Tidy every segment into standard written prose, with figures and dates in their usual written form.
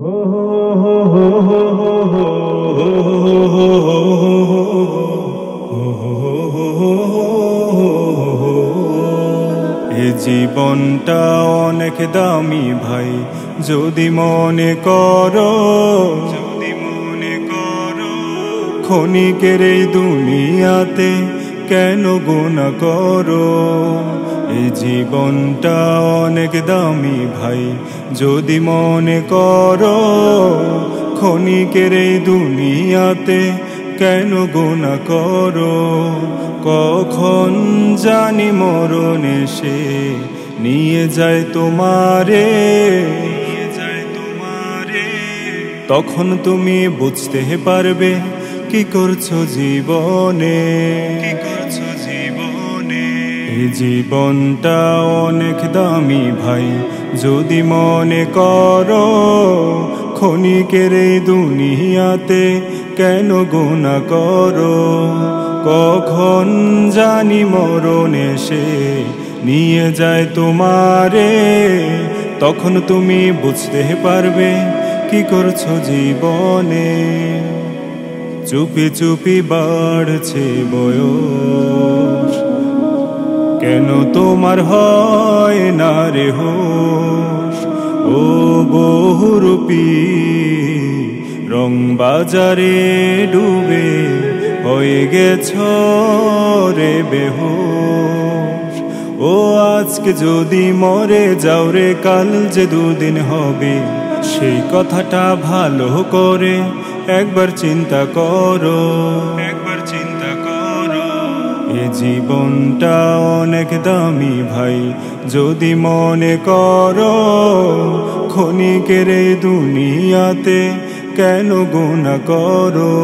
এ জীবনটা অনেক দামি ভাই, যদি মনে করো ক্ষণিকের এই দুনিয়াতে কেন গুনাহ করো। এই জীবনটা অনেক দামি ভাই, যদি মনে করো ক্ষণিকের এই দুনিয়াতে কেন গুনাহ করো। কখন জানি মরণ এসে নিয়ে যায় তোমারে, তখন তুমি বুঝতে পারবে কি করছো জীবনে। এই জীবনটা অনেক দামি ভাই, যদি মনে করো ক্ষণিকের এই দুনিয়াতে কেন গুনাহ করো। কখন জানি মরণ এসে নিয়ে যায় তোমারে, তখন তুমি বুঝতে পারবে কি করছো জীবনে। চুপি চুপি বাড়ছে বয়স, কেন তোমার হয় না রে হোশ। ও বহুরূপী রং বাজারে ডুবে হয়ে গেছো রে বেহুশ। ও আজকে যদি মরে যাও রে, কাল যে দুদিন হবে সেই কথাটা ভালো করে একবার চিন্তা করো। এ জীবনটা অনেক দামি ভাই, যদি মনে করো ক্ষণিকের এই দুনিয়াতে কেন গুনাহ করো।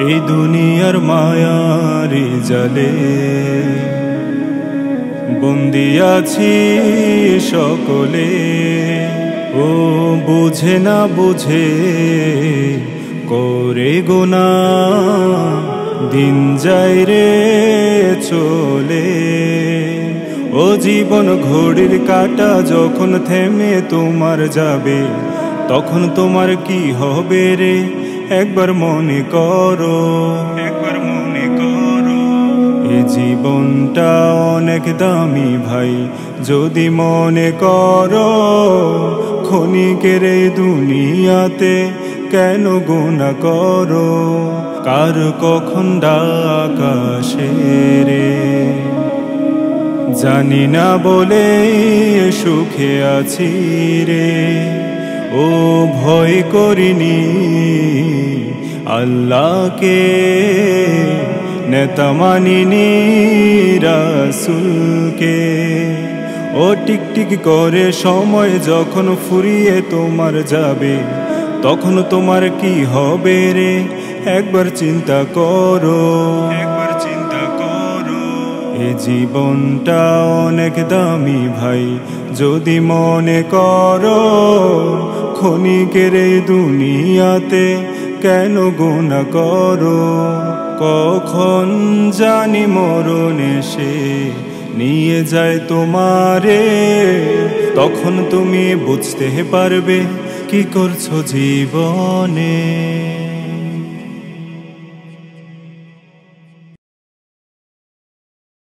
এই দুনিয়ার মায়ার জালে বন্দি আছি সকলে। ও বুঝে না বুঝে করে গুনাহ, দিন যায় রে চলে। ও জীবন ঘড়ির কাঁটা যখন থেমে তোমার যাবে, তখন তোমার কি হবে রে একবার মনে করো। এ জীবনটা অনেক দামি ভাই, যদি মনে করো ক্ষণিকের এই দুনিয়াতে কেন গুনাহ করো। কার কখন ডাক আসে রে জানি না বলে সুখে আছি রে। ও ভয় করিনি আল্লাহকে, নেতা মানিনি রাসূলকে। ও টিকটিক করে সময় যখন ফুরিয়ে তোমার যাবে, তখন তোমার কি হবে রে একবার চিন্তা করো। এ জীবনটা অনেক দামি ভাই, যদি মনে করো ক্ষণিকের এই দুনিয়াতে কেন গুনাহ করো। কখন জানি মরণ এসে নিয়ে যায় তোমারে, তখন তুমি বুঝতে পারবে কি করছো জীবনে।